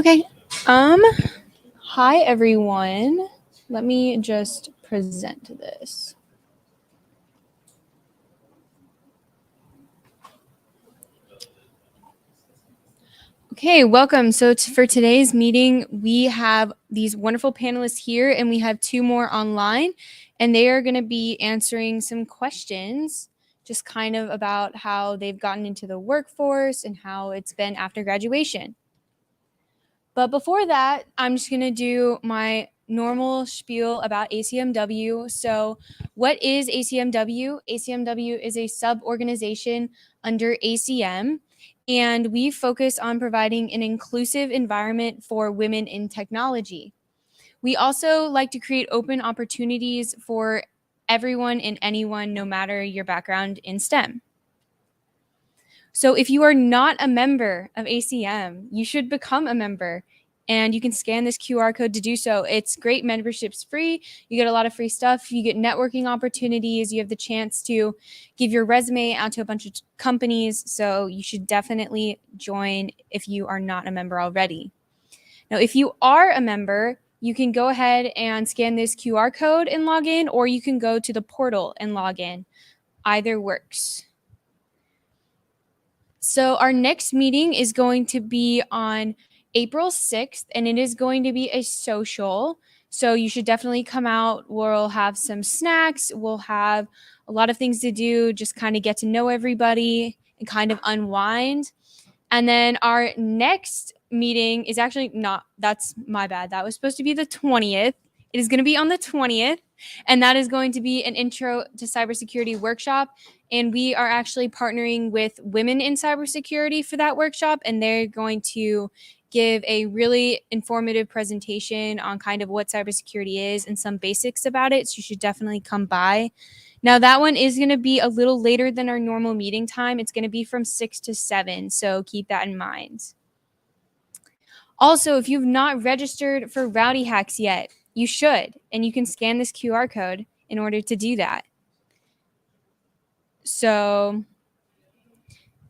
Okay. Hi everyone. Let me just present this. Okay, welcome. So for today's meeting, we have these wonderful panelists here and we have two more online, and they are going to be answering some questions just kind of about how they've gotten into the workforce and how it's been after graduation. But before that, I'm just going to do my normal spiel about ACM-W. So what is ACM-W? ACM-W is a sub-organization under ACM, and we focus on providing an inclusive environment for women in technology. We also like to create open opportunities for everyone and anyone, no matter your background in STEM. So if you are not a member of ACM, you should become a member, and you can scan this QR code to do so. It's great. Membership's free. You get a lot of free stuff. You get networking opportunities. You have the chance to give your resume out to a bunch of companies. So you should definitely join if you are not a member already. Now, if you are a member, you can go ahead and scan this QR code and log in, or you can go to the portal and log in. Either works. So our next meeting is going to be on April 6th, and it is going to be a social. So you should definitely come out. We'll have some snacks. We'll have a lot of things to do, just kind of get to know everybody and kind of unwind. And then our next meeting is actually not, that's my bad. That was supposed to be the 20th. It is going to be on the 20th, and that is going to be an intro to cybersecurity workshop. And we are actually partnering with Women in Cybersecurity for that workshop, and they're going to give a really informative presentation on kind of what cybersecurity is and some basics about it. So you should definitely come by. Now that one is going to be a little later than our normal meeting time. It's going to be from 6 to 7, so keep that in mind. Also, if you've not registered for Rowdy Hacks yet, you should, and you can scan this QR code in order to do that. So,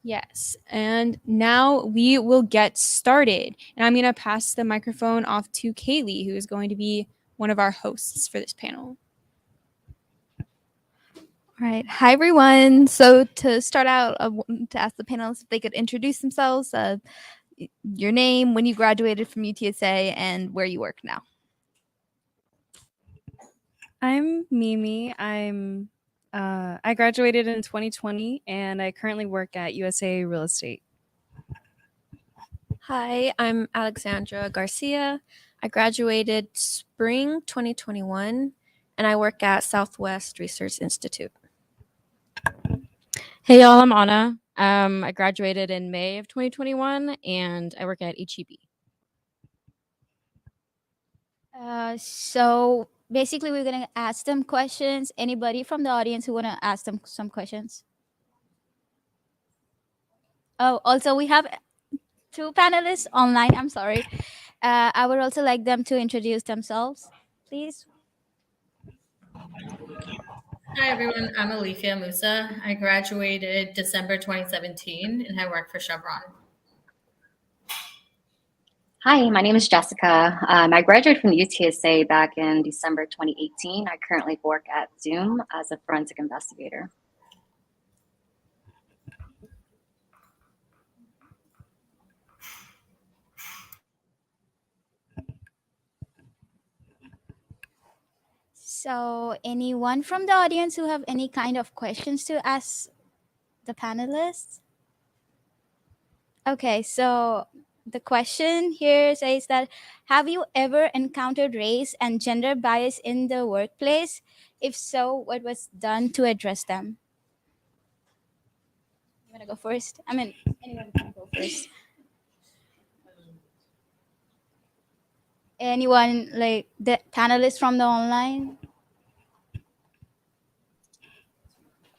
yes, and now we will get started. And I'm going to pass the microphone off to Kaylee, who is going to be one of our hosts for this panel. All right. Hi, everyone. So to start out, I want to ask the panelists if they could introduce themselves, your name, when you graduated from UTSA, and where you work now. I'm Mimi. I graduated in 2020, and I currently work at USA Real Estate. Hi, I'm Alexandra Garcia. I graduated spring 2021, and I work at Southwest Research Institute. Hey y'all, I'm Anna. I graduated in May of 2021, and I work at HEB. So basically, we're going to ask them questions. Anybody from the audience who want to ask them some questions? Oh, also, we have two panelists online. I'm sorry. I would also like them to introduce themselves, please. Hi, everyone. I'm Alifia Musa. I graduated December 2017, and I work for Chevron. Hi, my name is Jessica. I graduated from the UTSA back in December 2018. I currently work at Zoom as a forensic investigator. So anyone from the audience who have any kind of questions to ask the panelists? Okay, so the question here says that, have you ever encountered race and gender bias in the workplace? If so, what was done to address them? You want to go first? I mean, anyone can go first. Anyone, like the panelists from the online?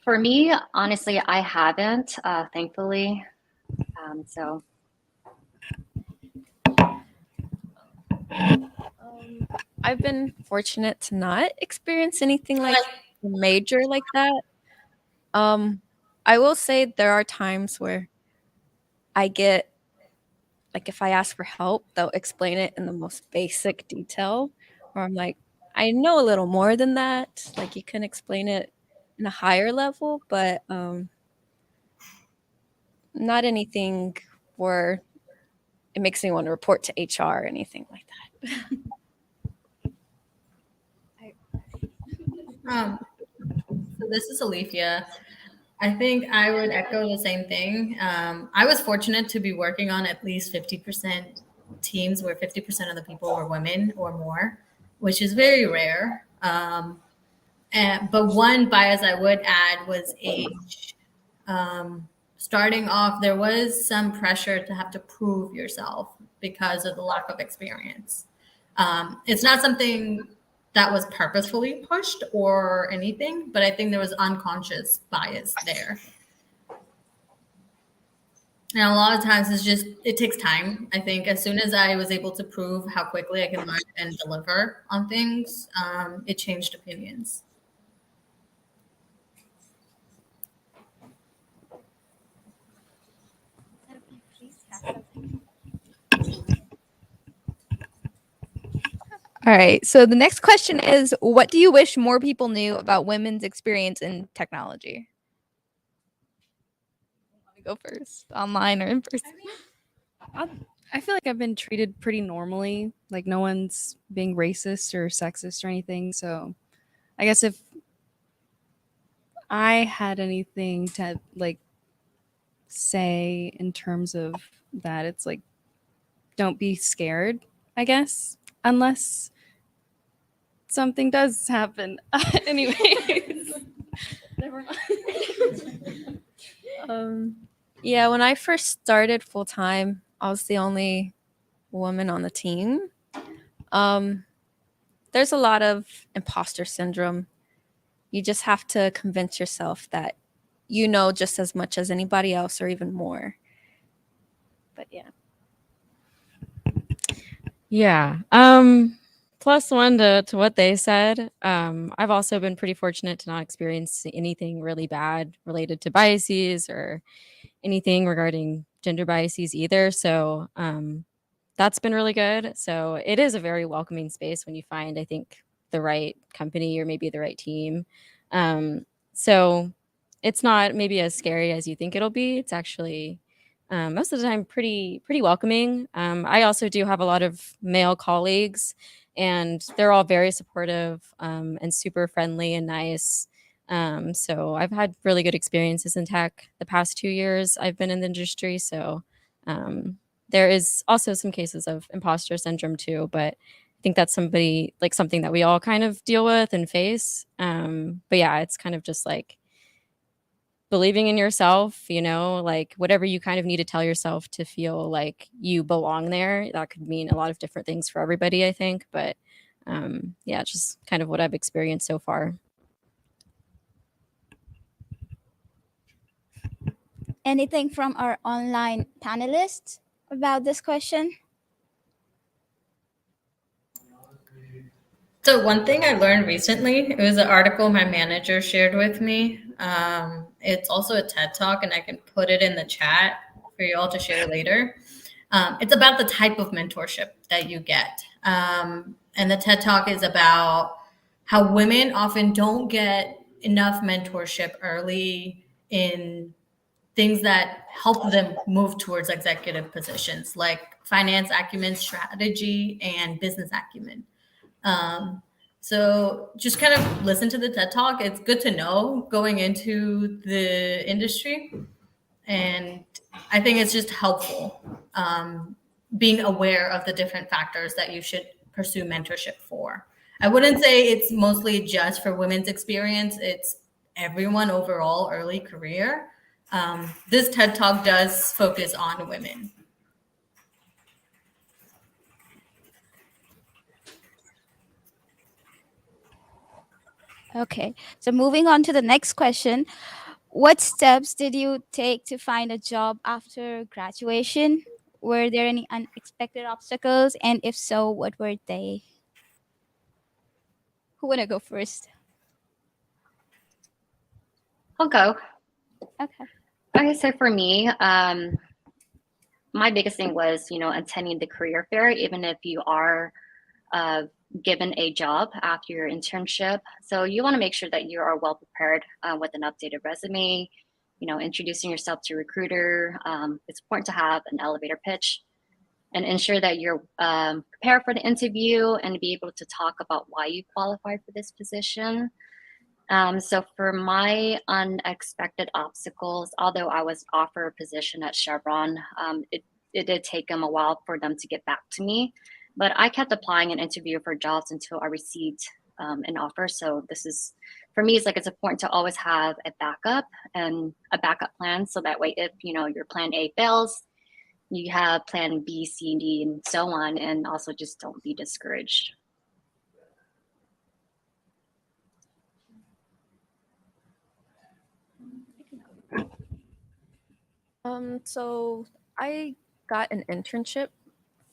For me, honestly, I haven't, thankfully. So. I've been fortunate to not experience anything like major like that. I will say there are times where I get like if I ask for help, they'll explain it in the most basic detail. Or I'm like, I know a little more than that. Like you can explain it in a higher level, but not anything where it makes me want to report to HR or anything like that. So this is Alethea. I think I would echo the same thing. I was fortunate to be working on at least 50% teams where 50% of the people were women or more, which is very rare. But one bias I would add was age. Starting off, there was some pressure to have to prove yourself because of the lack of experience. It's not something that was purposefully pushed or anything, but I think there was unconscious bias there. And a lot of times it takes time. I think as soon as I was able to prove how quickly I can learn and deliver on things, it changed opinions. All right. So the next question is, what do you wish more people knew about women's experience in technology? Want to go first, online or in person? I feel like I've been treated pretty normally. Like no one's being racist or sexist or anything. So I guess if I had anything to like say in terms of that, it's like don't be scared, I guess, unless something does happen. Anyways. Never mind. Yeah, when I first started full time, I was the only woman on the team. There's a lot of imposter syndrome. You just have to convince yourself that you know just as much as anybody else or even more. But yeah. Yeah. Plus one to what they said. I've also been pretty fortunate to not experience anything really bad related to biases or anything regarding gender biases either. So that's been really good. So it is a very welcoming space when you find, I think, the right company or maybe the right team. So it's not maybe as scary as you think it'll be. It's actually most of the time pretty welcoming. I also do have a lot of male colleagues, and they're all very supportive and super friendly and nice. So I've had really good experiences in tech the past 2 years I've been in the industry. So there is also some cases of imposter syndrome too, but I think that's something that we all kind of deal with and face. But yeah, it's kind of just like believing in yourself, like whatever you kind of need to tell yourself to feel like you belong there. That could mean a lot of different things for everybody, I think. But yeah, it's just kind of what I've experienced so far. Anything from our online panelists about this question? So one thing I learned recently, it was an article my manager shared with me. It's also a TED Talk, and I can put it in the chat for you all to share later. It's about the type of mentorship that you get. And the TED Talk is about how women often don't get enough mentorship early in things that help them move towards executive positions, like finance acumen, strategy, and business acumen. So just kind of listen to the TED Talk. It's good to know going into the industry. And I think it's just helpful being aware of the different factors that you should pursue mentorship for. I wouldn't say it's mostly just for women's experience. It's everyone overall early career. This TED Talk does focus on women. Okay, so moving on to the next question. What steps did you take to find a job after graduation? Were there any unexpected obstacles? And if so, what were they? Who want to go first? I'll go. Okay. Okay, so for me, my biggest thing was, attending the career fair, even if you are given a job after your internship. So you want to make sure that you are well prepared with an updated resume, introducing yourself to a recruiter. It's important to have an elevator pitch and ensure that you're prepared for the interview and be able to talk about why you qualified for this position. So for my unexpected obstacles, although I was offered a position at Chevron, it did take them a while for them to get back to me. But I kept applying and interviewing for jobs until I received an offer. So this is, for me, it's important to always have a backup and a backup plan. So that way, if your plan A fails, you have plan B, C, D, and so on. And also just don't be discouraged. So I got an internship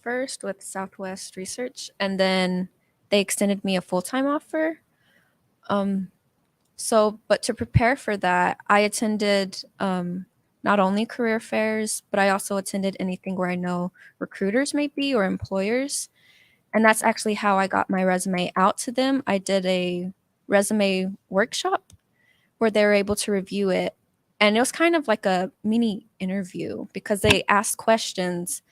first with Southwest Research, and then they extended me a full-time offer. But to prepare for that, I attended not only career fairs, but I also attended anything where I know recruiters may be or employers. And that's actually how I got my resume out to them. I did a resume workshop where they were able to review it. And it was kind of like a mini interview because they asked questions.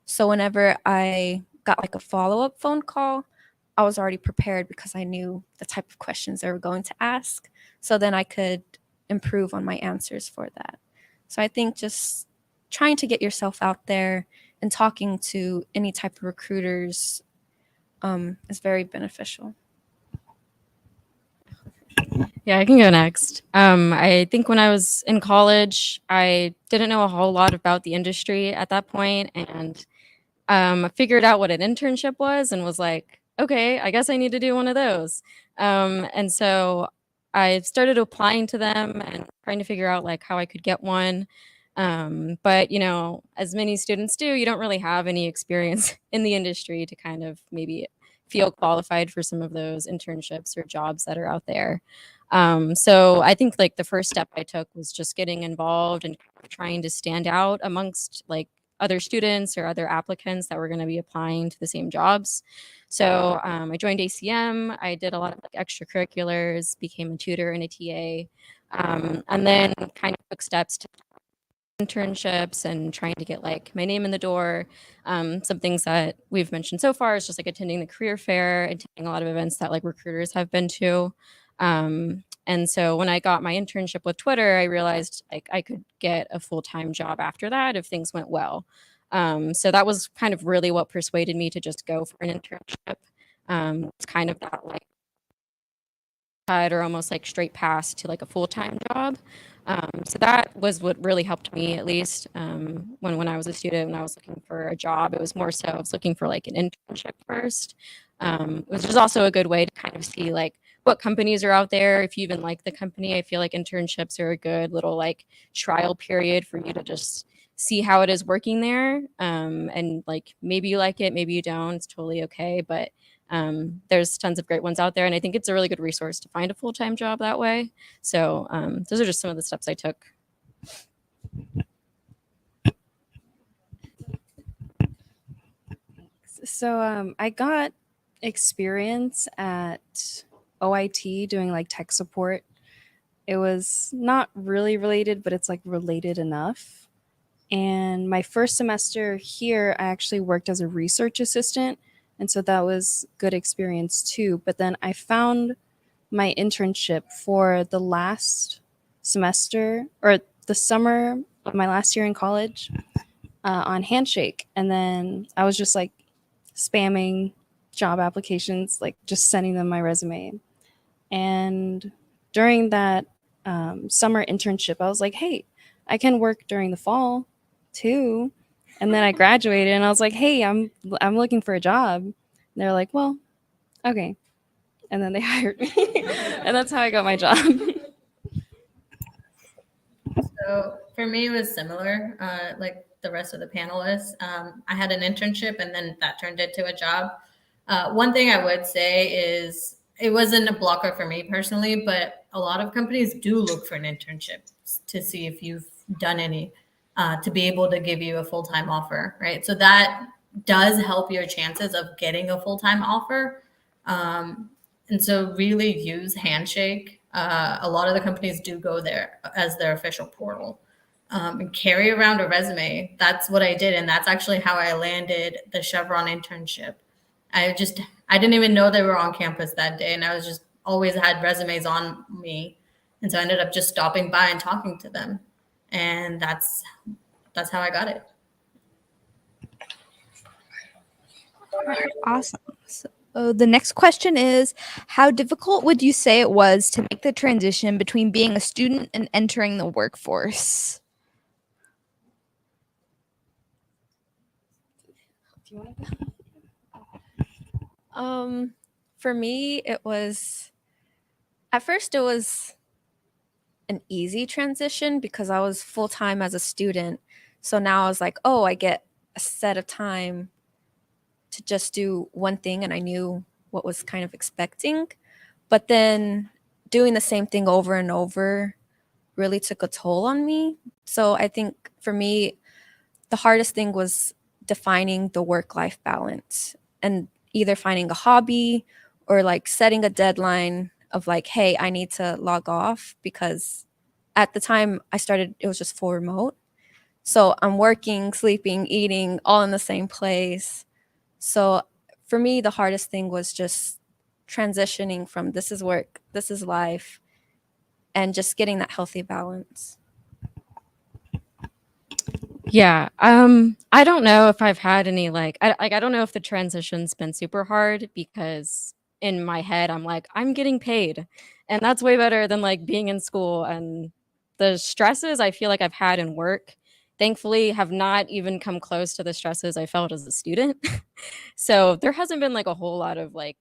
So whenever I got like a follow-up phone call, I was already prepared because I knew the type of questions they were going to ask. So then I could improve on my answers for that. So I think just trying to get yourself out there and talking to any type of recruiters is very beneficial. Yeah, I can go next. I think when I was in college, I didn't know a whole lot about the industry at that point, and I figured out what an internship was and was like, okay, I guess I need to do one of those. And so I started applying to them and trying to figure out like how I could get one. But as many students do, you don't really have any experience in the industry to kind of maybe feel qualified for some of those internships or jobs that are out there. So I think like the first step I took was just getting involved and trying to stand out amongst like other students or other applicants that were going to be applying to the same jobs. So I joined ACM. I did a lot of like extracurriculars, became a tutor and a TA, and then kind of took steps to internships and trying to get like my name in the door. Some things that we've mentioned so far is just like attending the career fair, attending a lot of events that like recruiters have been to. And so when I got my internship with Twitter, I realized like I could get a full-time job after that if things went well. So that was kind of really what persuaded me to just go for an internship. It's kind of that like or almost like straight pass to like a full-time job. So that was what really helped me, at least when I was a student, when I was looking for a job. It was more so I was looking for like an internship first, which is also a good way to kind of see like what companies are out there. If you even like the company, I feel like internships are a good little like trial period for you to just see how it is working there. And like maybe you like it, maybe you don't. It's totally okay. But there's tons of great ones out there, and I think it's a really good resource to find a full-time job that way. So those are just some of the steps I took. So I got experience at OIT doing like tech support. It was not really related, but it's like related enough. And my first semester here, I actually worked as a research assistant. And so that was good experience too. But then I found my internship for the last semester or the summer of my last year in college on Handshake. And then I was just like spamming job applications, like just sending them my resume. And during that summer internship, I was like, hey, I can work during the fall too. And then I graduated and I was like, hey, I'm looking for a job. And they're like, well, okay. And then they hired me. And that's how I got my job. So for me, it was similar, like the rest of the panelists. I had an internship and then that turned into a job. One thing I would say is it wasn't a blocker for me personally, but a lot of companies do look for an internship to see if you've done any. to be able to give you a full-time offer, right? So that does help your chances of getting a full-time offer. And so really use Handshake. A lot of the companies do go there as their official portal. And carry around a resume. That's what I did. And that's actually how I landed the Chevron internship. I didn't even know they were on campus that day. And I was just always had resumes on me. And so I ended up just stopping by and talking to them. And that's how I got it. Awesome. So the next question is, how difficult would you say it was to make the transition between being a student and entering the workforce? For me, it was at first it was an easy transition because I was full time as a student. So now I was like, oh, I get a set of time to just do one thing, and I knew what was kind of expecting. But then doing the same thing over and over really took a toll on me. So I think for me, the hardest thing was defining the work-life balance and either finding a hobby or like setting a deadline of like, hey, I need to log off, because at the time I started, it was just full remote. So I'm working, sleeping, eating all in the same place. So for me, the hardest thing was just transitioning from this is work, this is life, and just getting that healthy balance. Yeah. I don't know if I've had any I don't know if the transition's been super hard, because in my head I'm like, I'm getting paid, and that's way better than like being in school. And the stresses I feel like I've had in work, thankfully, have not even come close to the stresses I felt as a student. So there hasn't been like a whole lot of like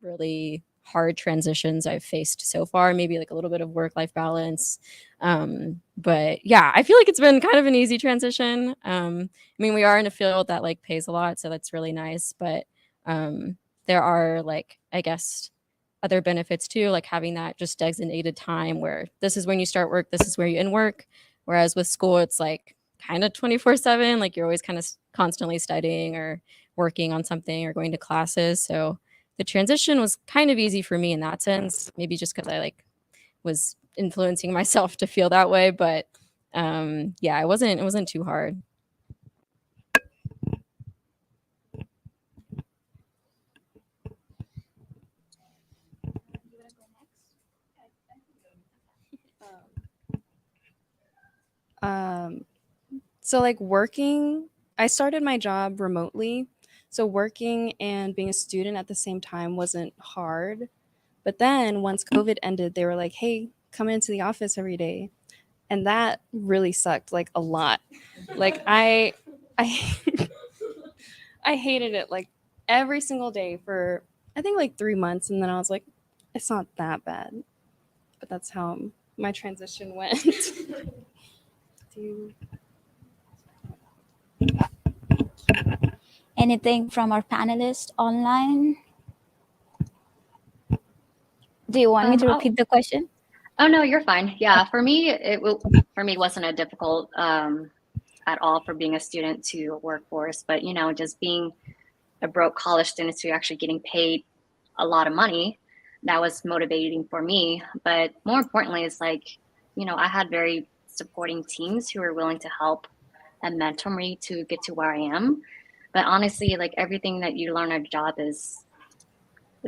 really hard transitions I've faced so far. Maybe like a little bit of work-life balance. But yeah, I feel like it's been kind of an easy transition. I mean, we are in a field that like pays a lot, so that's really nice. But there are like, I guess, other benefits too, like having that just designated time where this is when you start work, this is where you end work. Whereas with school, it's like kind of 24/7, like you're always kind of constantly studying or working on something or going to classes. So the transition was kind of easy for me in that sense, maybe just because I like was influencing myself to feel that way. But yeah, it wasn't too hard. So like working, I started my job remotely. So working and being a student at the same time wasn't hard. But then once COVID ended, they were like, hey, come into the office every day. And that really sucked, like a lot. Like I I hated it like every single day for I think like 3 months, and then I was like, it's not that bad. But that's how my transition went. Do you Anything from our panelists online? Do you want me to repeat the question? Oh no, you're fine. Yeah, for me, it wasn't a difficult at all for being a student to workforce, but you know, just being a broke college student to actually getting paid a lot of money, that was motivating for me. But more importantly, it's like, you know, I had very supporting teams who were willing to help and mentor me to get to where I am. But honestly, like everything that you learn on a job it's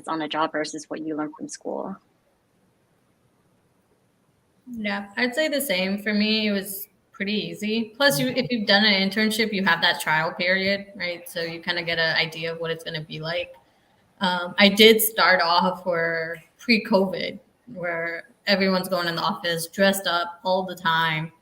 on a job versus what you learn from school. Yeah, I'd say the same. For me, it was pretty easy. Plus, if you've done an internship, you have that trial period, right? So you kind of get an idea of what it's going to be like. I did start off for pre-COVID, where everyone's going in the office dressed up all the time.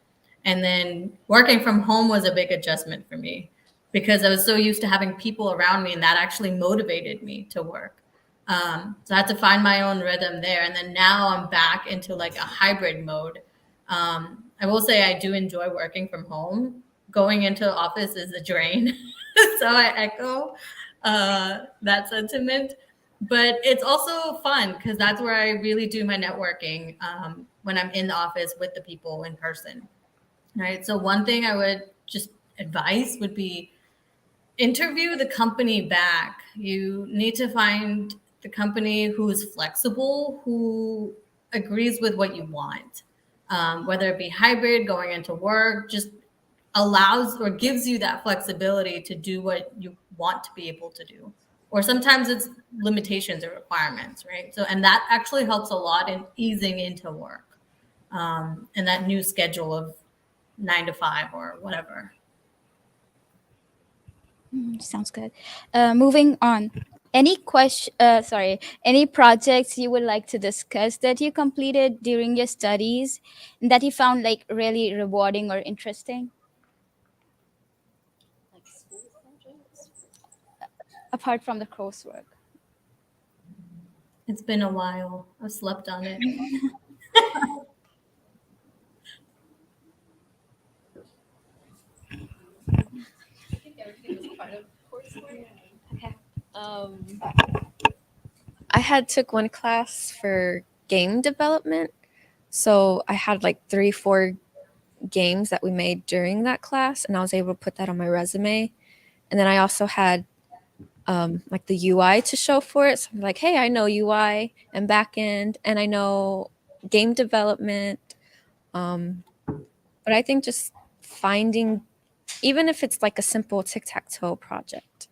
And then working from home was a big adjustment for me because I was so used to having people around me, and that actually motivated me to work. So I had to find my own rhythm there. And then now I'm back into like a hybrid mode. I will say I do enjoy working from home. Going into the office is a drain. So I echo that sentiment. But it's also fun because that's where I really do my networking when I'm in the office with the people in person. right? So one thing I would just advise would be interview the company back. You need to find the company who is flexible, who agrees with what you want, whether it be hybrid, going into work, just allows or gives you that flexibility to do what you want to be able to do. Or sometimes it's limitations or requirements, right? So, and that actually helps a lot in easing into work, and that new schedule of 9 to 5 or whatever. Sounds good. Moving on. Any any projects you would like to discuss that you completed during your studies and that you found like really rewarding or interesting? Apart from the coursework. It's been a while. I've slept on it. I had took one class for game development. So I had like 3, 4 games that we made during that class, and I was able to put that on my resume. And then I also had like the UI to show for it. So I'm like, hey, I know UI and backend, and I know game development. But I think just finding, even if it's like a simple tic-tac-toe project,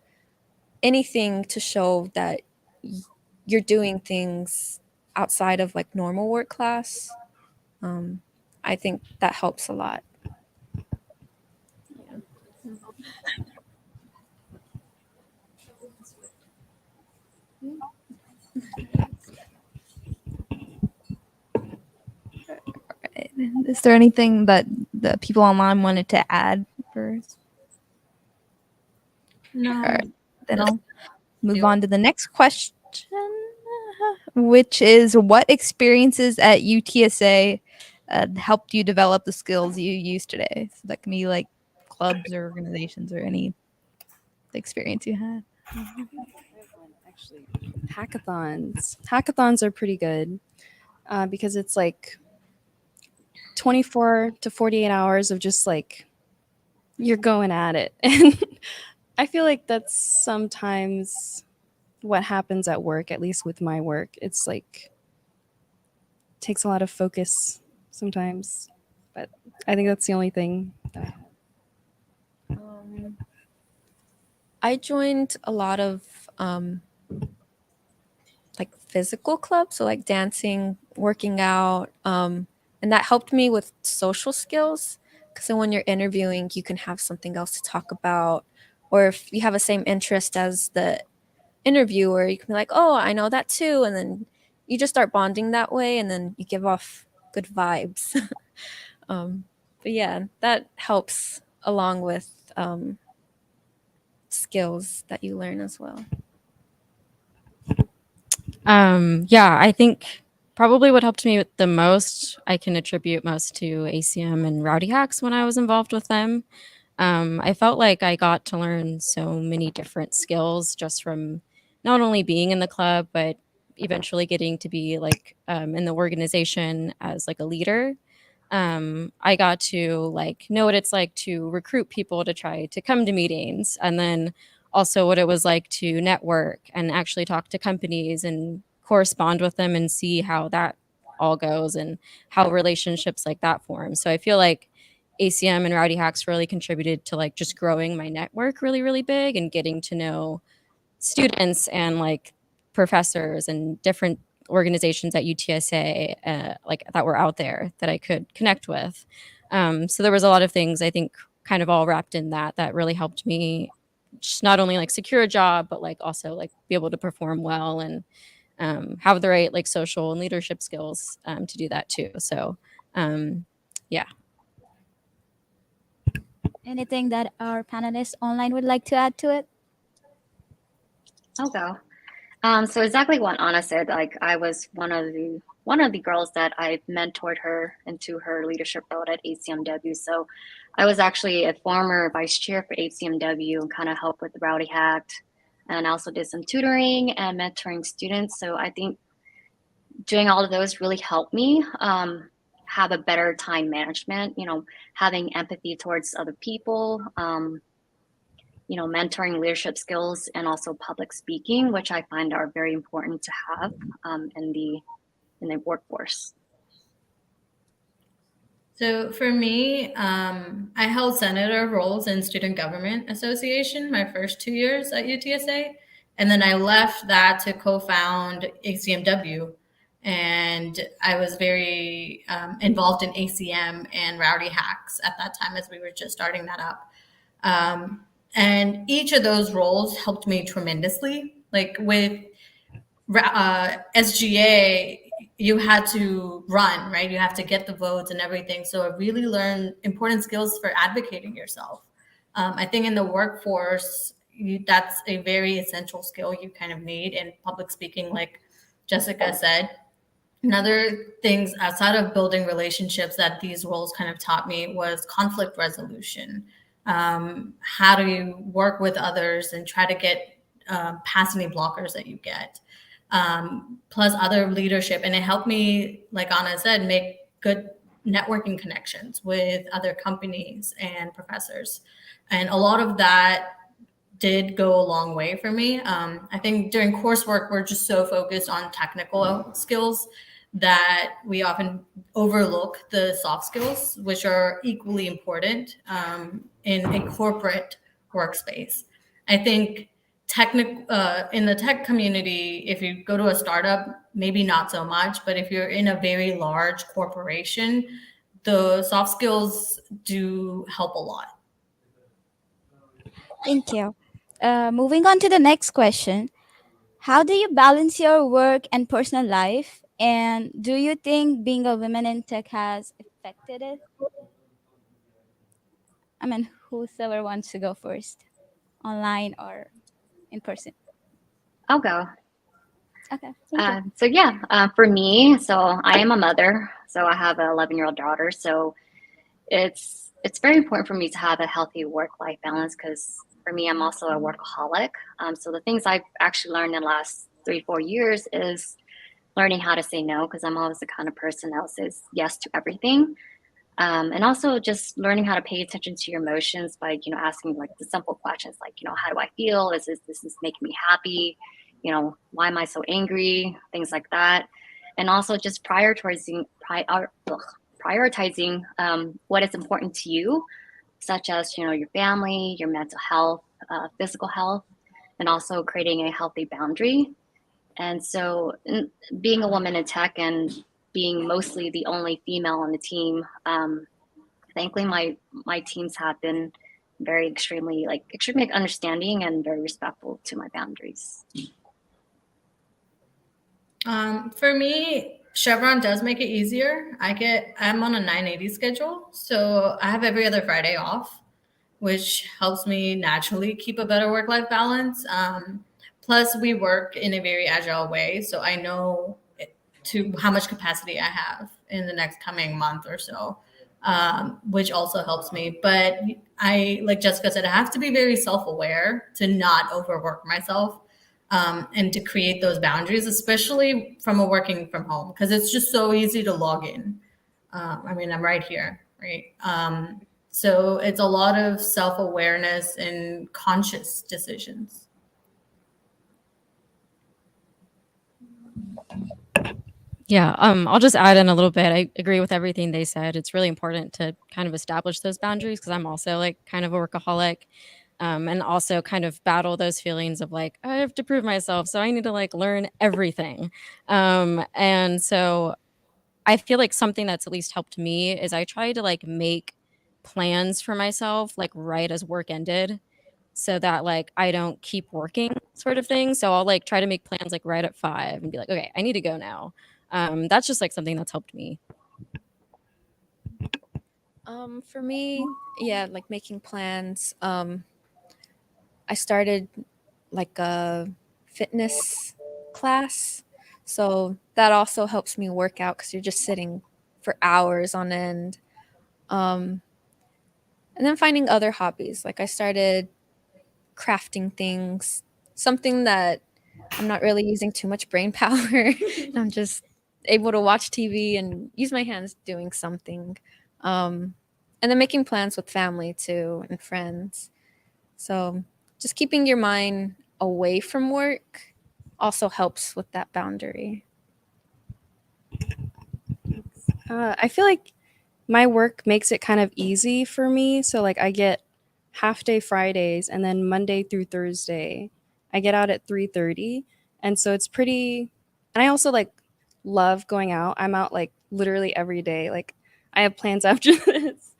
anything to show that you're doing things outside of like normal work class, I think that helps a lot. Is there anything that the people online wanted to add first? No. All right, then Let's I'll move do on to the next question, which is what experiences at UTSA helped you develop the skills you use today? So that can be like clubs or organizations or any experience you had. Actually, hackathons are pretty good because it's like 24 to 48 hours of just like you're going at it. And I feel like that's sometimes what happens at work, at least with my work. It's like takes a lot of focus sometimes, but I think that's the only thing that I joined a lot of like physical clubs, so like dancing, working out, and that helped me with social skills. Because then when you're interviewing, you can have something else to talk about, or if you have the same interest as the interviewer, you can be like, "Oh, I know that too," and then you just start bonding that way, and then you give off good vibes. But yeah, that helps along with skills that you learn as well. Yeah, I think probably what helped me the most, I can attribute most to ACM and Rowdy Hacks when I was involved with them. I felt like I got to learn so many different skills just from not only being in the club, but eventually getting to be like in the organization as like a leader. I got to like know what it's like to recruit people to try to come to meetings, and then also what it was like to network and actually talk to companies and correspond with them and see how that all goes and how relationships like that form. So I feel like ACM and Rowdy Hacks really contributed to like just growing my network really, really big and getting to know students and like professors and different organizations at UTSA like that were out there that I could connect with. So there was a lot of things I think kind of all wrapped in that really helped me just not only like secure a job, but like also like be able to perform well and have the right like social and leadership skills to do that too. So yeah. Anything that our panelists online would like to add to it? I'll go. So exactly what Anna said. Like I was one of the girls that I mentored her into her leadership role at ACM-W. So I was actually a former vice chair for ACM-W and kind of helped with the Rowdy Hack, and also did some tutoring and mentoring students. So I think doing all of those really helped me have a better time management, having empathy towards other people, mentoring, leadership skills, and also public speaking, which I find are very important to have in the workforce. So for me, I held senator roles in Student Government Association my first 2 years at UTSA. And then I left that to co-found ACM-W. And I was very involved in ACM and Rowdy Hacks at that time as we were just starting that up. And each of those roles helped me tremendously. Like with SGA, you had to run, right? You have to get the votes and everything. So I really learned important skills for advocating yourself. I think in the workforce, that's a very essential skill you kind of need in public speaking, like Jessica said. Another things outside of building relationships that these roles kind of taught me was conflict resolution. How do you work with others and try to get past any blockers that you get? Plus other leadership. And it helped me, like Anna said, make good networking connections with other companies and professors. And a lot of that did go a long way for me. I think during coursework, we're just so focused on technical skills that we often overlook the soft skills, which are equally important in a corporate workspace. I think in the tech community, if you go to a startup, maybe not so much, but if you're in a very large corporation, the soft skills do help a lot. Thank you. Moving on to the next question. How do you balance your work and personal life? And do you think being a woman in tech has affected it? I mean, whosoever wants to go first, online or in person. I'll go. Okay. Thank you. So yeah, for me, so I am a mother. So I have an 11-year-old daughter. So it's very important for me to have a healthy work-life balance because for me, I'm also a workaholic. So the things I've actually learned in the last 3-4 years is learning how to say no because I'm always the kind of person that says yes to everything. And also just learning how to pay attention to your emotions by, asking like the simple questions like, how do I feel? Is this making me happy? Why am I so angry? Things like that. And also just prioritizing what is important to you, such as, your family, your mental health, physical health, and also creating a healthy boundary. And so being a woman in tech and being mostly the only female on the team, thankfully my teams have been extremely understanding and very respectful to my boundaries. For me, Chevron does make it easier. I'm on a 980 schedule, so I have every other Friday off, which helps me naturally keep a better work-life balance. Plus, we work in a very agile way, so I know to how much capacity I have in the next coming month or so, which also helps me. But like Jessica said, I have to be very self-aware to not overwork myself. And to create those boundaries, especially from working from home, because it's just so easy to log in. I'm right here, right? So it's a lot of self-awareness and conscious decisions. Yeah, I'll just add in a little bit. I agree with everything they said. It's really important to kind of establish those boundaries because I'm also like kind of a workaholic. And also kind of battle those feelings of like, I have to prove myself. So I need to like learn everything. And so I feel like something that's at least helped me is I try to like make plans for myself, like right as work ended so that like I don't keep working sort of thing. So I'll like try to make plans like right at 5 and be like, okay, I need to go now. That's just like something that's helped me. For me, yeah, like making plans. I started like a fitness class. So that also helps me work out because you're just sitting for hours on end. And then finding other hobbies. Like I started crafting things, something that I'm not really using too much brain power. I'm just able to watch TV and use my hands doing something. And then making plans with family too and friends. So just keeping your mind away from work also helps with that boundary. I feel like my work makes it kind of easy for me. So like I get half day Fridays and then Monday through Thursday I get out at 3:30, and so it's pretty. And I also like love going out. I'm out like literally every day. Like I have plans after this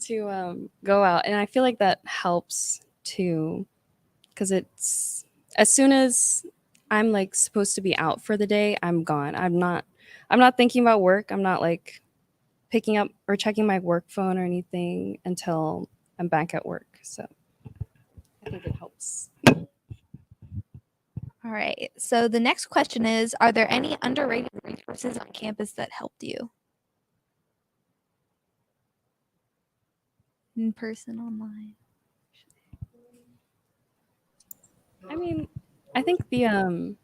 to go out, and I feel like that helps too, because it's as soon as I'm like supposed to be out for the day, I'm gone. I'm not thinking about work. I'm not like picking up or checking my work phone or anything until I'm back at work. So I think it helps. All right. So the next question is, are there any underrated resources on campus that helped you? In person, online. I mean, I think the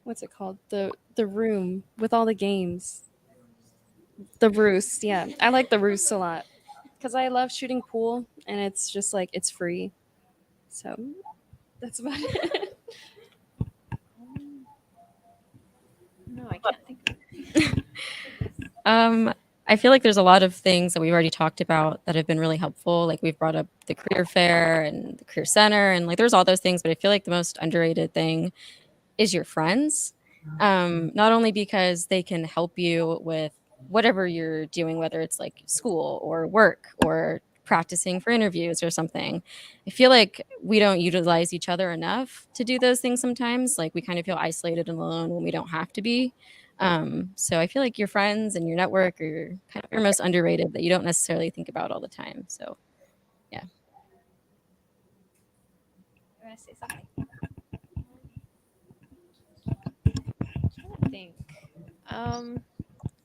what's it called? The room with all the games. The Roost, yeah. I like the Roost a lot because I love shooting pool, and it's just like it's free. So that's about it. No, I can't think of I feel like there's a lot of things that we've already talked about that have been really helpful. Like we've brought up the career fair and the career center, and like there's all those things. But I feel like the most underrated thing is your friends. Not only because they can help you with whatever you're doing, whether it's like school or work or practicing for interviews or something. I feel like we don't utilize each other enough to do those things sometimes. Like we kind of feel isolated and alone when we don't have to be. So I feel like your friends and your network are kind of your most underrated that you don't necessarily think about all the time. So yeah. You want to say something?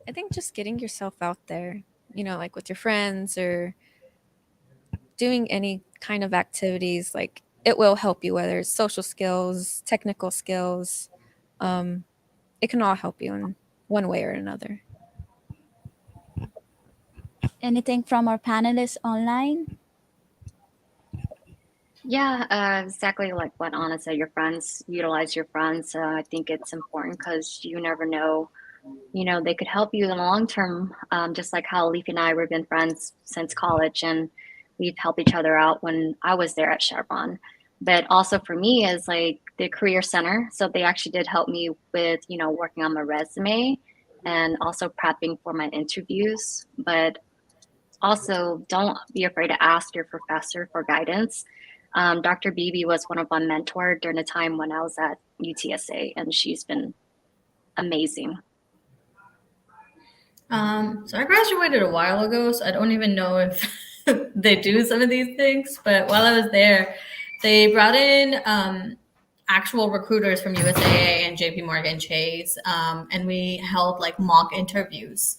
I think just getting yourself out there, like with your friends or doing any kind of activities, like it will help you, whether it's social skills, technical skills. It can all help you in one way or another. Anything from our panelists online? Yeah, exactly like what Anna said. Your friends, utilize your friends. I think it's important because you never know, they could help you in the long term. Just like how Leafy and I we've been friends since college, and we've helped each other out when I was there at Chevron. But also for me is like the career center. So they actually did help me with, working on my resume and also prepping for my interviews. But also don't be afraid to ask your professor for guidance. Dr. Beebe was one of my mentors during the time when I was at UTSA, and she's been amazing. So I graduated a while ago, so I don't even know if they do some of these things. But while I was there, they brought in actual recruiters from USAA and JP Morgan Chase, and we held like mock interviews.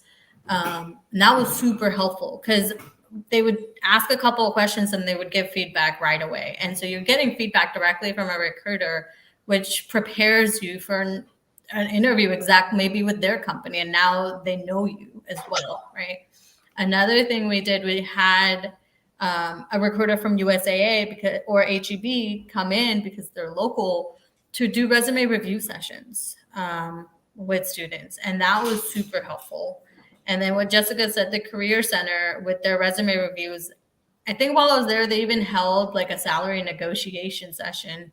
And that was super helpful because they would ask a couple of questions and they would give feedback right away. And so you're getting feedback directly from a recruiter, which prepares you for an interview maybe with their company, and now they know you as well, right? Another thing we did, we had a recruiter from USAA or HEB come in because they're local to do resume review sessions with students, and that was super helpful. And then what Jessica said, the Career Center with their resume reviews, I think while I was there, they even held like a salary negotiation session.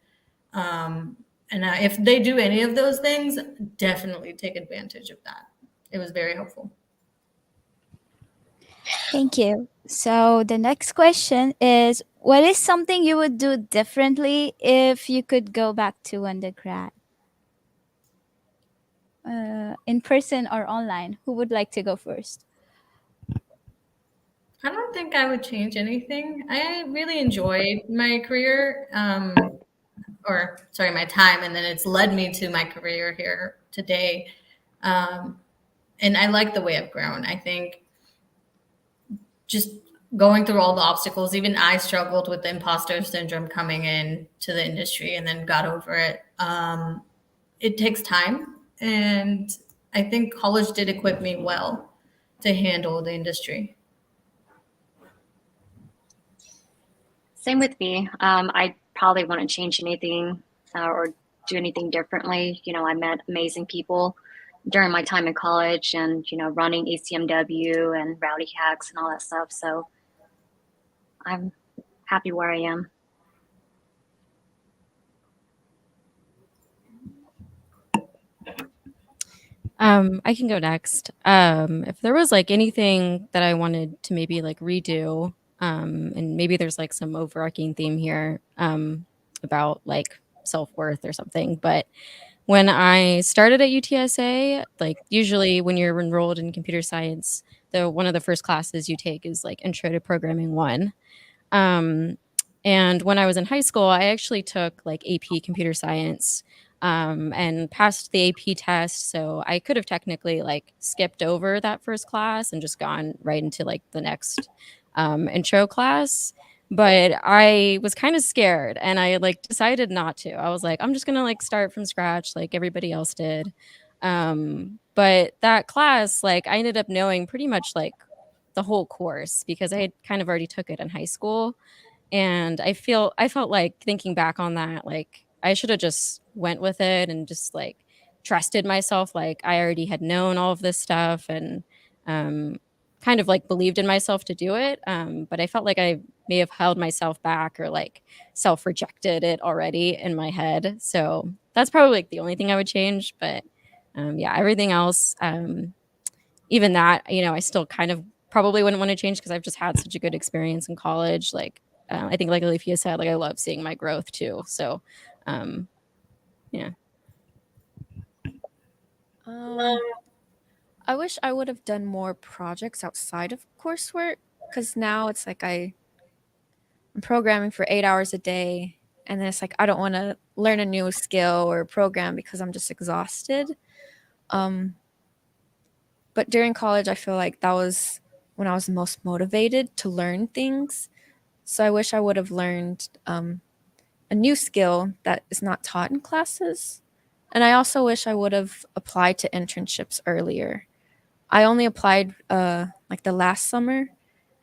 And if they do any of those things, definitely take advantage of that. It was very helpful. Thank you. So the next question is, what is something you would do differently if you could go back to undergrad? In person or online? Who would like to go first? I don't think I would change anything. I really enjoyed my career, my time, and then it's led me to my career here today. And I like the way I've grown. I think just going through all the obstacles, even I struggled with the imposter syndrome coming in to the industry and then got over it. It takes time, And I think college did equip me well to handle the industry. Same with me. I probably wouldn't change anything or do anything differently. You know, I met amazing people during my time in college and, you know, running ACM-W and Rowdy Hacks and all that stuff. So I'm happy where I am. I can go next. If there was like anything that I wanted to maybe like redo, and maybe there's like some overarching theme here, about like self-worth or something, but when I started at UTSA, like usually when you're enrolled in computer science, one of the first classes you take is like Intro to Programming 1. Um, and when I was in high school, I actually took like AP Computer Science, and passed the AP test. So I could have technically like skipped over that first class and just gone right into like the next intro class. But I was kind of scared and I like decided not to. I was like, I'm just gonna like start from scratch like everybody else did. But that class, like I ended up knowing pretty much like the whole course because I had kind of already took it in high school. And I felt like thinking back on that, like I should have just went with it and just like trusted myself. Like I already had known all of this stuff and um, kind of like believed in myself to do it. But I felt like I may have held myself back or like self rejected it already in my head. So that's probably like the only thing I would change. But yeah, everything else, even that, you know, I still kind of probably wouldn't want to change because I've just had such a good experience in college. Like, I think, like Alethea said, like I love seeing my growth too. So, yeah. I wish I would have done more projects outside of coursework because now it's like I'm programming for 8 hours a day, and then it's like I don't want to learn a new skill or program because I'm just exhausted. But during college, I feel like that was when I was most motivated to learn things. So I wish I would have learned a new skill that is not taught in classes. And I also wish I would have applied to internships earlier. I only applied like the last summer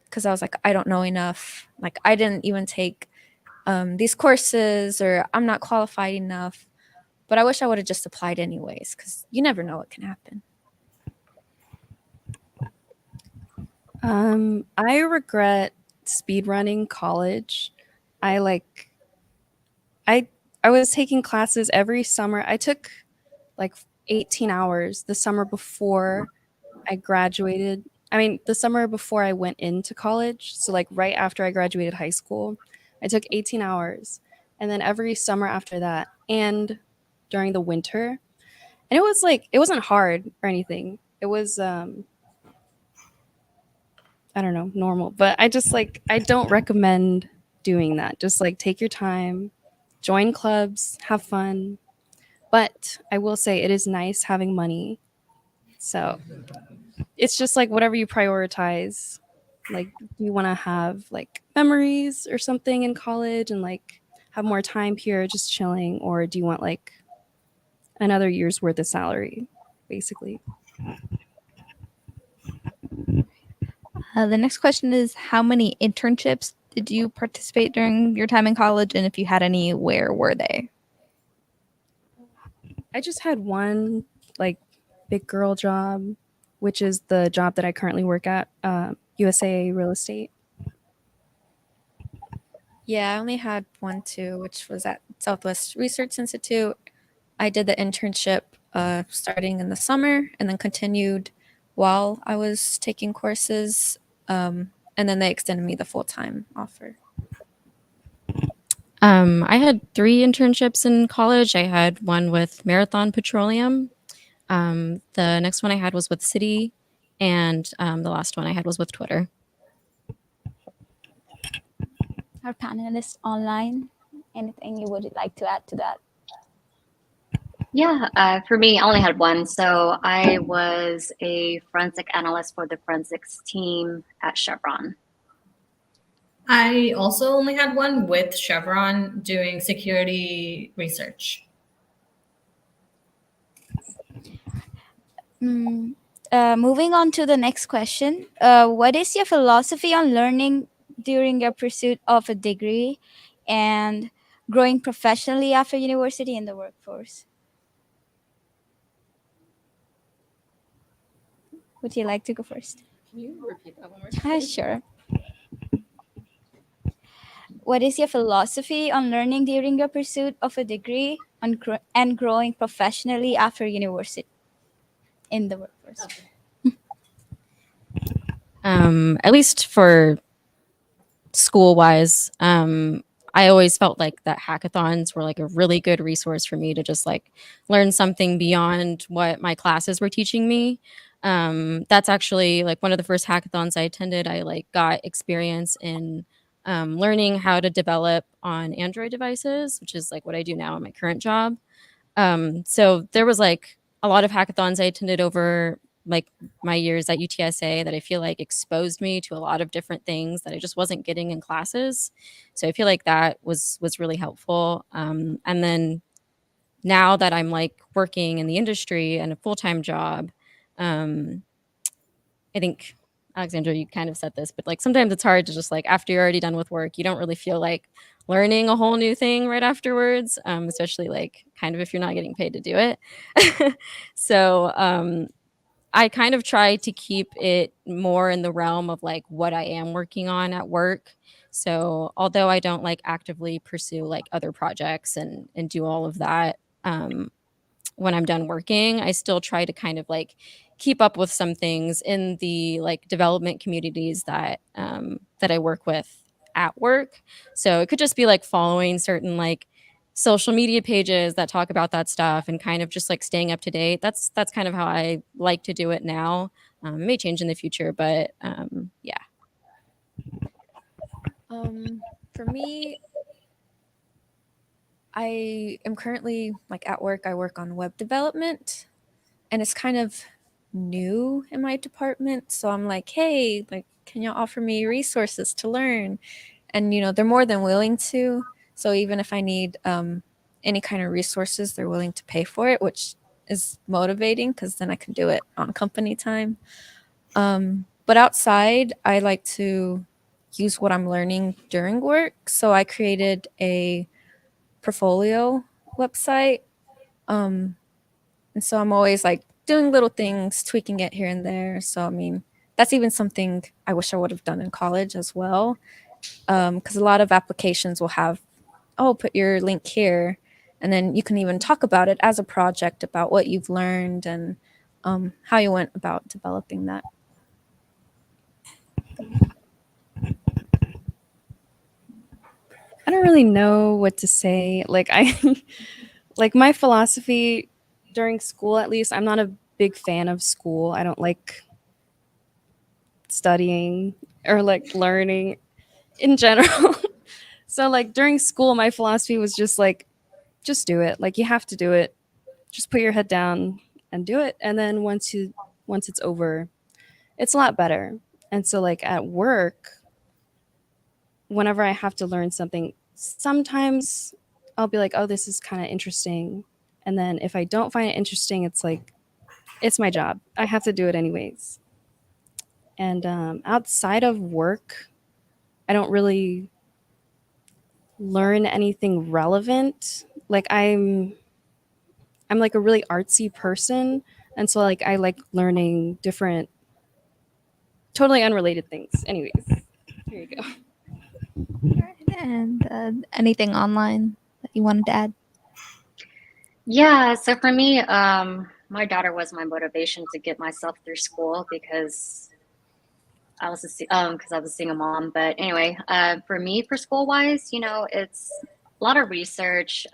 because I was like, I don't know enough. Like I didn't even take these courses or I'm not qualified enough. But I wish I would have just applied anyways because you never know what can happen. I regret speedrunning college. I like I was taking classes every summer. I took like 18 hours the summer before I graduated. I mean, the summer before I went into college. So like right after I graduated high school, I took 18 hours. And then every summer after that and during the winter. And it was like it wasn't hard or anything. It was I don't know, normal. But I just like I don't recommend doing that. Just like take your time, join clubs, have fun. But I will say it is nice having money. So it's just like whatever you prioritize. Like, do you want to have like memories or something in college and like have more time here just chilling? Or do you want like another year's worth of salary, basically? The next question is, how many internships did you participate during your time in college? And if you had any, where were they? I just had one like big girl job, which is the job that I currently work at, USA Real Estate. Yeah, I only had one too, which was at Southwest Research Institute. I did the internship starting in the summer and then continued while I was taking courses. And then they extended me the full-time offer. I had 3 internships in college. I had one with Marathon Petroleum. The next one I had was with Citi, and the last one I had was with Twitter. Our panelists online, anything you would like to add to that? Yeah, for me, I only had one. So I was a forensic analyst for the forensics team at Chevron. I also only had one with Chevron doing security research. Moving on to the next question. What is your philosophy on learning during your pursuit of a degree and growing professionally after university in the workforce? Would you like to go first? Can you repeat that one more time? Sure. What is your philosophy on learning during your pursuit of a degree and growing professionally after university in the workforce? At least for school wise, I always felt like that hackathons were like a really good resource for me to just like learn something beyond what my classes were teaching me. That's actually like one of the first hackathons I attended. I like got experience in learning how to develop on Android devices, which is like what I do now in my current job. So there was like a lot of hackathons I attended over like my years at UTSA that I feel like exposed me to a lot of different things that I just wasn't getting in classes. So I feel like that was really helpful. And then now that I'm like working in the industry and a full-time job, um, I think Alexandra, you kind of said this, but like sometimes it's hard to just like after you're already done with work, you don't really feel like learning a whole new thing right afterwards, especially like kind of if you're not getting paid to do it. So I kind of try to keep it more in the realm of like what I am working on at work. So although I don't like actively pursue like other projects and do all of that, when I'm done working, I still try to kind of like keep up with some things in the like development communities that I work with at work. So it could just be like following certain like social media pages that talk about that stuff and kind of just like staying up to date. That's kind of how I like to do it now. It may change in the future, but yeah. For me, I am currently like at work, I work on web development, and it's kind of new in my department. So I'm like, hey, like, can you offer me resources to learn? And they're more than willing to. So even if I need any kind of resources, they're willing to pay for it, which is motivating because then I can do it on company time. But outside, I like to use what I'm learning during work. So I created a portfolio website. And so I'm always like doing little things, tweaking it here and there. So, I mean, that's even something I wish I would have done in college as well. Because a lot of applications will have, oh, put your link here. And then you can even talk about it as a project about what you've learned and how you went about developing that. I don't really know what to say. Like like my philosophy during school, at least, I'm not a big fan of school. I don't like studying or like learning in general. So like during school, my philosophy was just like, just do it. Like you have to do it. Just put your head down and do it. And then once it's over, it's a lot better. And so like at work, whenever I have to learn something, sometimes I'll be like, oh, this is kind of interesting. And then if I don't find it interesting, it's like, it's my job. I have to do it anyways. And outside of work, I don't really learn anything relevant. Like I'm like a really artsy person. And so like I like learning different, totally unrelated things. Anyways, here you go. And anything online that you wanted to add? Yeah, so for me, my daughter was my motivation to get myself through school because I was a single mom. But anyway, for me, for school wise, it's a lot of research.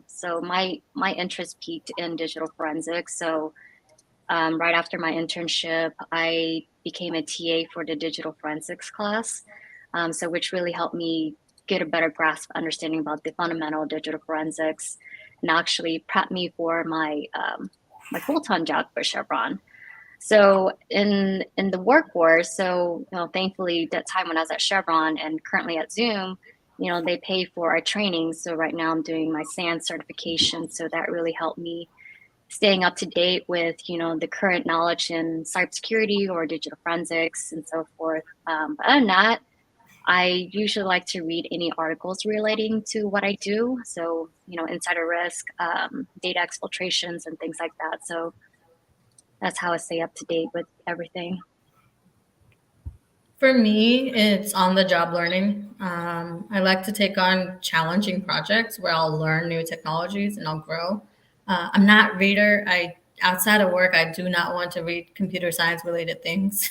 So my interest peaked in digital forensics. So right after my internship, I became a TA for the digital forensics class. So which really helped me get a better grasp, understanding about the fundamental digital forensics, and actually prep me for my my full-time job for Chevron. So in the workforce, so thankfully that time when I was at Chevron and currently at Zoom, they pay for our training. So right now I'm doing my SAN certification, so that really helped me staying up to date with, the current knowledge in cybersecurity or digital forensics and so forth. But other than that, I usually like to read any articles relating to what I do. So, insider risk, data exfiltrations, and things like that. So that's how I stay up to date with everything. For me, it's on the job learning. I like to take on challenging projects where I'll learn new technologies and I'll grow. I'm not a reader. Outside of work, I do not want to read computer science related things.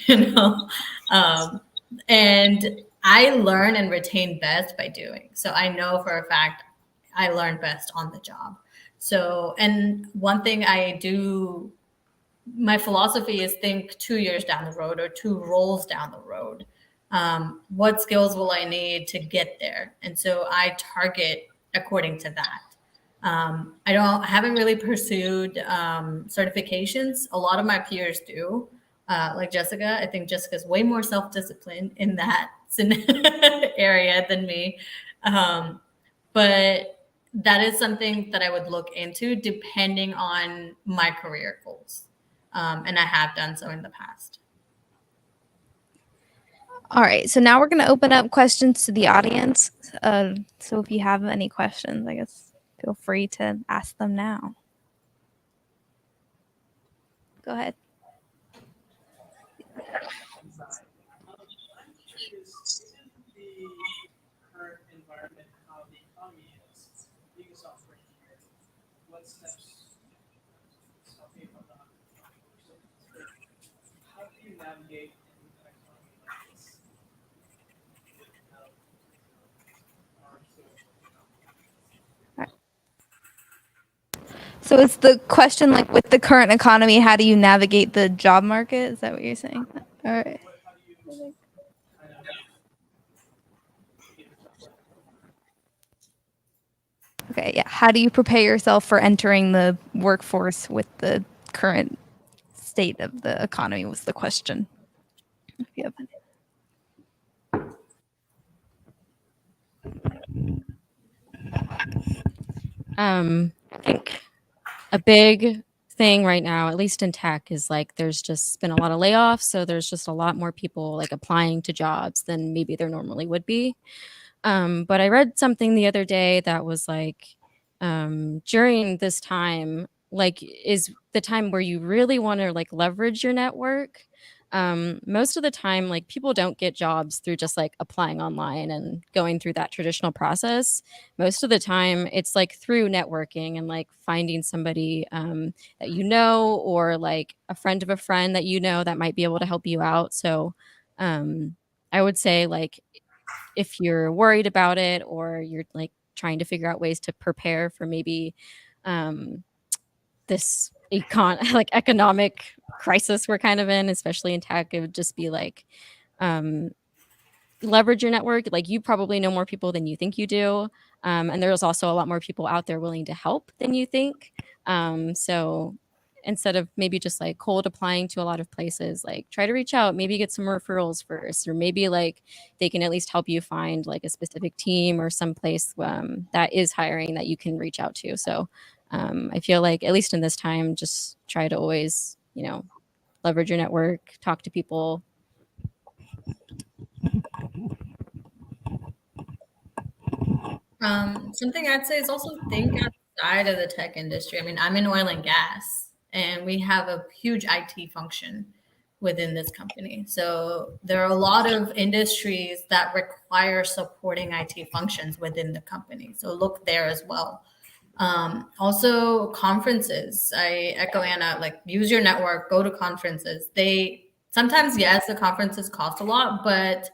you know, um, and I learn and retain best by doing. So I know for a fact I learn best on the job. So, and one thing I do, my philosophy is think 2 years down the road or two roles down the road. What skills will I need to get there? And so I target according to that. I haven't really pursued certifications. A lot of my peers do, like Jessica. I think Jessica's way more self-disciplined in that area than me. But that is something that I would look into depending on my career goals. And I have done so in the past. All right, so now we're going to open up questions to the audience. So if you have any questions, I guess feel free to ask them now. Go ahead. Current environment, how the economy is, being a software engineer, what steps, something about that, how do you navigate in an economy like this? So is the question like with the current economy, how do you navigate the job market? Is that what you're saying? All right. Okay, yeah. How do you prepare yourself for entering the workforce with the current state of the economy was the question. If you have any. I think a big thing right now, at least in tech, is like there's just been a lot of layoffs. So there's just a lot more people like applying to jobs than maybe there normally would be. But I read something the other day that was like during this time, like is the time where you really want to like leverage your network. Most of the time, like people don't get jobs through just like applying online and going through that traditional process. Most of the time, it's like through networking and like finding somebody that you know, or like a friend of a friend that you know that might be able to help you out. So I would say like if you're worried about it or you're like trying to figure out ways to prepare for maybe this like economic crisis we're kind of in, especially in tech, it would just be like leverage your network. Like you probably know more people than you think you do, and there's also a lot more people out there willing to help than you think. So instead of maybe just like cold applying to a lot of places, like try to reach out, maybe get some referrals first, or maybe like they can at least help you find like a specific team or some place that is hiring that you can reach out to. So I feel like at least in this time, just try to always, leverage your network, talk to people. Something I'd say is also think outside of the tech industry. I mean, I'm in oil and gas, and we have a huge IT function within this company. So there are a lot of industries that require supporting IT functions within the company. So look there as well. Also conferences. I echo Anna, like use your network, go to conferences. They sometimes, yes, the conferences cost a lot, but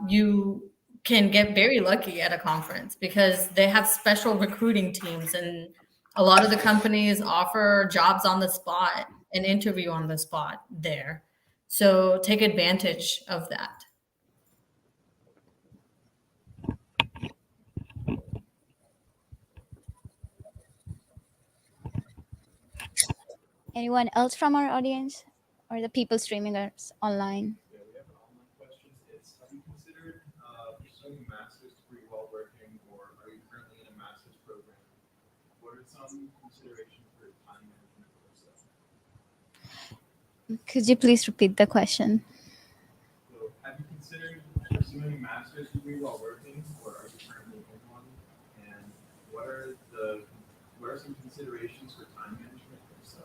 you can get very lucky at a conference because they have special recruiting teams, and a lot of the companies offer jobs on the spot and interview on the spot there. So take advantage of that. Anyone else from our audience or the people streaming us online? Yeah, we have an online question. It's, have you considered pursuing a master's degree while working, or are you currently in a master's program? What are some some consideration for time management also? Could you please repeat the question? So have you considered pursuing a master's degree while working, or are you currently in one? And what are some considerations for time management also?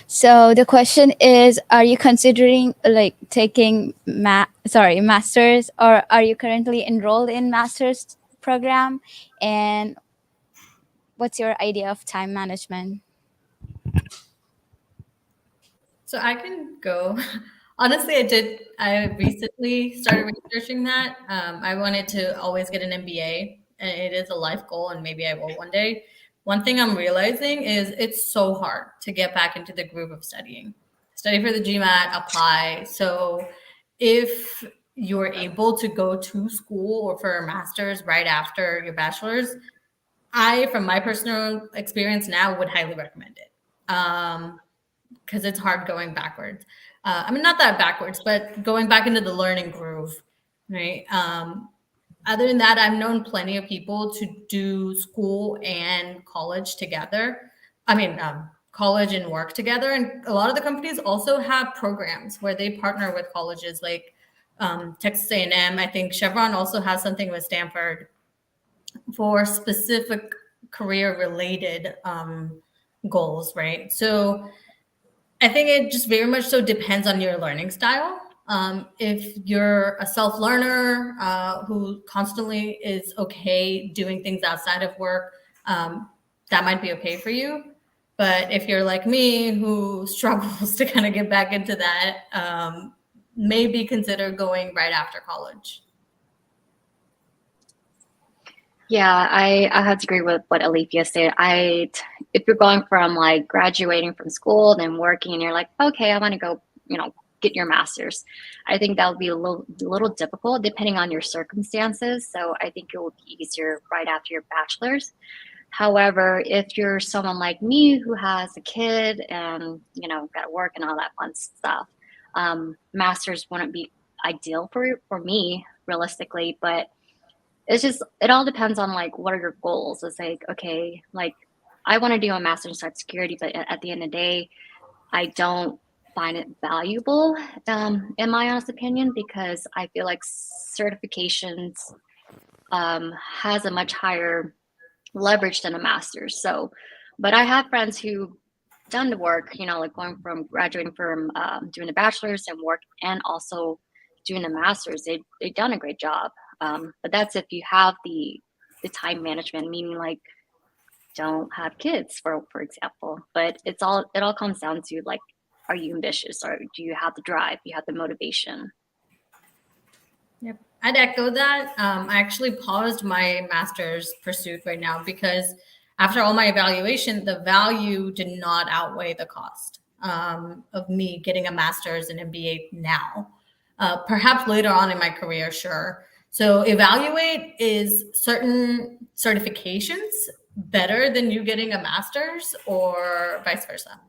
So the question is, are you considering like taking masters, or are you currently enrolled in master's program, and what's your idea of time management? So I can go. Honestly, I recently started researching that. I wanted to always get an MBA, and it is a life goal, and maybe I will one day. One thing I'm realizing is it's so hard to get back into the groove of studying. Study for the GMAT, apply. So if you're able to go to school or for a master's right after your bachelor's, from my personal experience now, would highly recommend it. Because it's hard going backwards. I mean, not that backwards, but going back into the learning groove, right? Other than that, I've known plenty of people to do school and college together. I mean, college and work together. And a lot of the companies also have programs where they partner with colleges like Texas A&M. I think Chevron also has something with Stanford for specific career related goals, right? So I think it just very much so depends on your learning style. If you're a self learner who constantly is okay doing things outside of work, that might be okay for you. But if you're like me who struggles to kind of get back into that, maybe consider going right after college. Yeah, I have to agree with what Alethea said. If you're going from like graduating from school, then working, and you're like, okay, I want to go, get your master's. I think that would be a little difficult depending on your circumstances. So I think it will be easier right after your bachelor's. However, if you're someone like me who has a kid and got to work and all that fun stuff, master's wouldn't be ideal for me realistically, but it all depends on like what are your goals. It's like, okay, like I want to do a master's in cybersecurity, but at the end of the day, I don't find it valuable, in my honest opinion, because I feel like certifications has a much higher leverage than a master's. So, but I have friends who done the work, like going from graduating from doing a bachelor's and work and also doing a master's. They've done a great job. But that's if you have the time management, meaning like don't have kids, for example. But it all comes down to like, are you ambitious, or do you have the drive? You have the motivation. Yep, I'd echo that. I actually paused my master's pursuit right now because after all my evaluation, the value did not outweigh the cost of me getting a master's and MBA now. Perhaps later on in my career, sure. So evaluate is certain certifications better than you getting a master's or vice versa.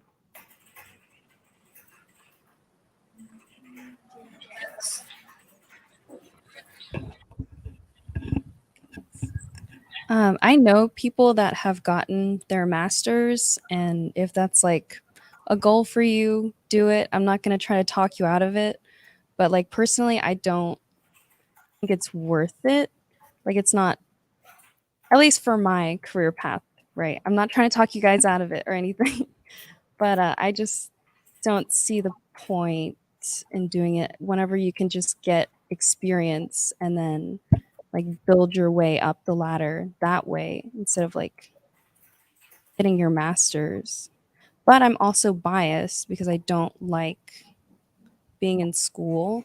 I know people that have gotten their masters, and if that's like a goal for you, do it. I'm not going to try to talk you out of it, but like personally, I don't think it's worth it. Like it's not, at least for my career path, right? I'm not trying to talk you guys out of it or anything, but I just don't see the point in doing it whenever you can just get experience and then like build your way up the ladder that way instead of like getting your master's. But I'm also biased because I don't like being in school.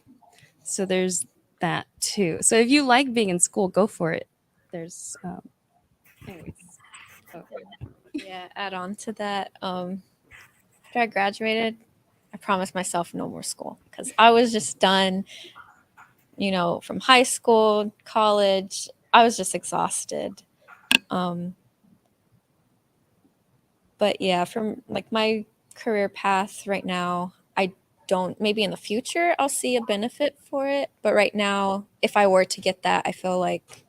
So there's that too. So if you like being in school, go for it. There's anyways. Yeah, add on to that. After I graduated, I promised myself no more school because I was just done, from high school, college. I was just exhausted. But yeah, from like my career path right now, I don't, maybe in the future I'll see a benefit for it. But right now, if I were to get that, I feel like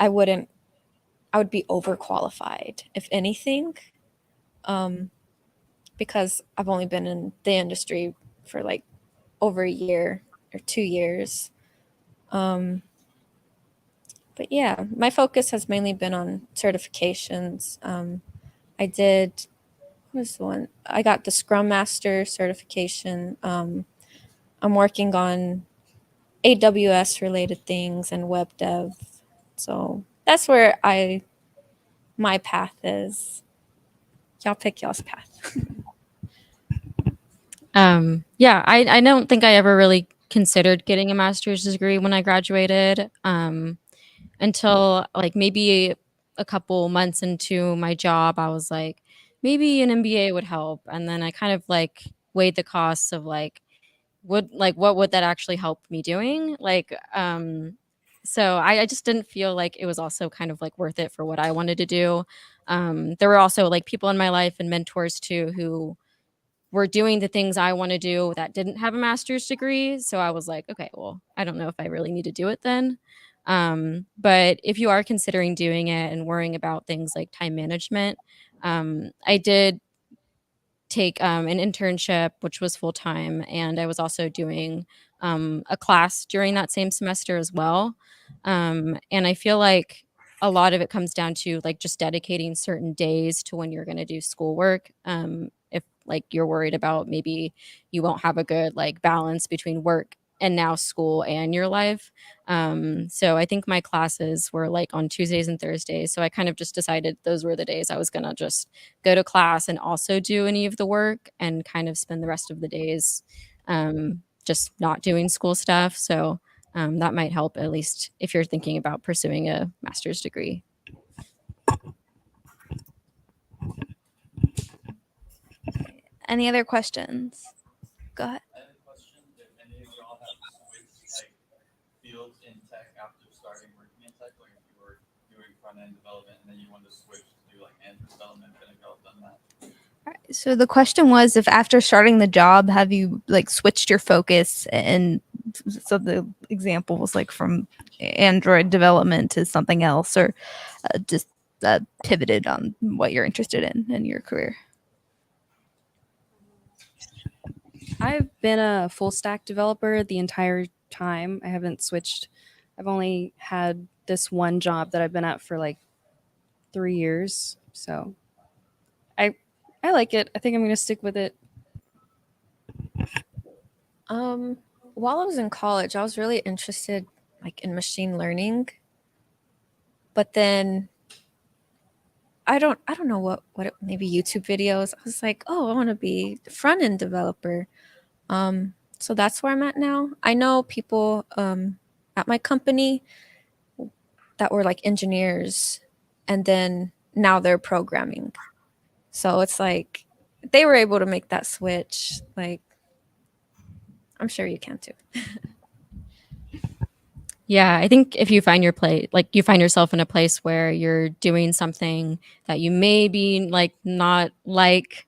I wouldn't I would be overqualified, if anything, because I've only been in the industry for like over a year or 2 years. But yeah, my focus has mainly been on certifications. I did, what was the one? I got the Scrum Master certification. I'm working on AWS related things and web dev. So that's where my path is. Y'all pick y'all's path. Yeah, I don't think I ever really considered getting a master's degree when I graduated, until like maybe a couple months into my job. I was like, maybe an MBA would help, and then I kind of like weighed the costs of like what would that actually help me doing, so I just didn't feel like it was also kind of like worth it for what I wanted to do. There were also like people in my life and mentors too who were doing the things I want to do that didn't have a master's degree. So I was like, okay, well, I don't know if I really need to do it then. But if you are considering doing it and worrying about things like time management, I did take an internship, which was full time, and I was also doing a class during that same semester as well. And I feel like a lot of it comes down to like just dedicating certain days to when you're going to do schoolwork. If like you're worried about maybe you won't have a good like balance between work and now school and your life. So I think my classes were like on Tuesdays and Thursdays. So I kind of just decided those were the days I was going to just go to class and also do any of the work and kind of spend the rest of the days just not doing school stuff. So that might help, at least if you're thinking about pursuing a master's degree. Any other questions? Go ahead. I have a question. If any of y'all have switched like fields in tech after starting working in tech, like if you were doing front end development and then you wanted to switch to do like Android development, then if y'all have done that. So the question was, if after starting the job, have you like switched your focus? And so the example was like from Android development to something else, or just pivoted on what you're interested in your career. I've been a full stack developer the entire time. I haven't switched. I've only had this one job that I've been at for like 3 years. So I like it. I think I'm going to stick with it. While I was in college, I was really interested like in machine learning. But then I don't know what maybe YouTube videos. I was like, oh, I want to be a front end developer. So that's where I'm at now. I know people at my company that were like engineers, and then now they're programming. So it's like they were able to make that switch. Like, I'm sure you can too. Yeah, I think if you find your place, like you find yourself in a place where you're doing something that you maybe like not like,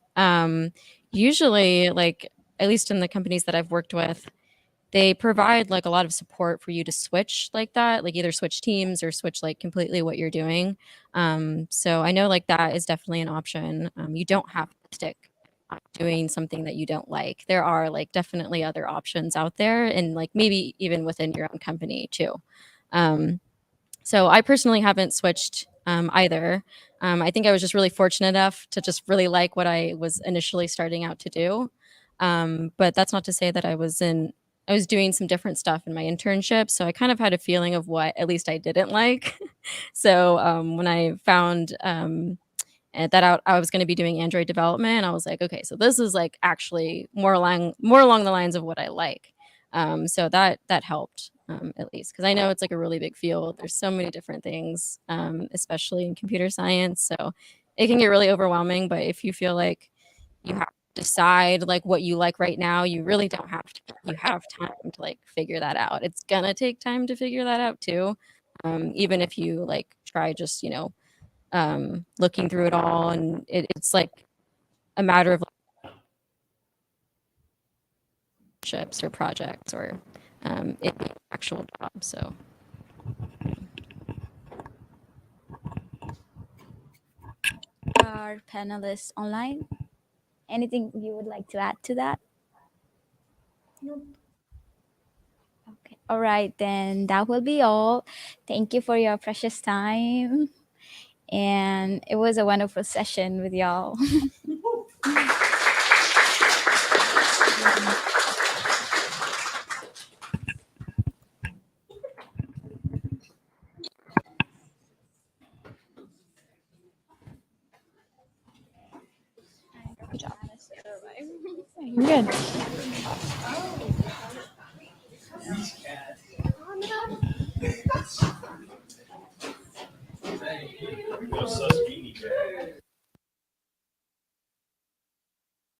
usually like at least in the companies that I've worked with, they provide like a lot of support for you to switch like that, like either switch teams or switch like completely what you're doing. So I know like that is definitely an option. You don't have to stick doing something that you don't like. There are like definitely other options out there, and like maybe even within your own company too. So I personally haven't switched either. I think I was just really fortunate enough to just really like what I was initially starting out to do. But that's not to say that I was doing some different stuff in my internship. So I kind of had a feeling of what at least I didn't like. So when I found and that I was going to be doing Android development, I was like, okay, so this is like actually more along the lines of what I like. So that helped at least, because I know it's like a really big field. There's so many different things, especially in computer science. So it can get really overwhelming. But if you feel like you have to decide like what you like right now, you really don't have to. You have time to like figure that out. It's gonna take time to figure that out too. Even if you like try just looking through it all, and it's like a matter of ships or projects or it being an actual job. So our panelists online. Anything you would like to add to that? Okay. All right, then that will be all. Thank you for your precious time. And it was a wonderful session with y'all. Good job. You're good.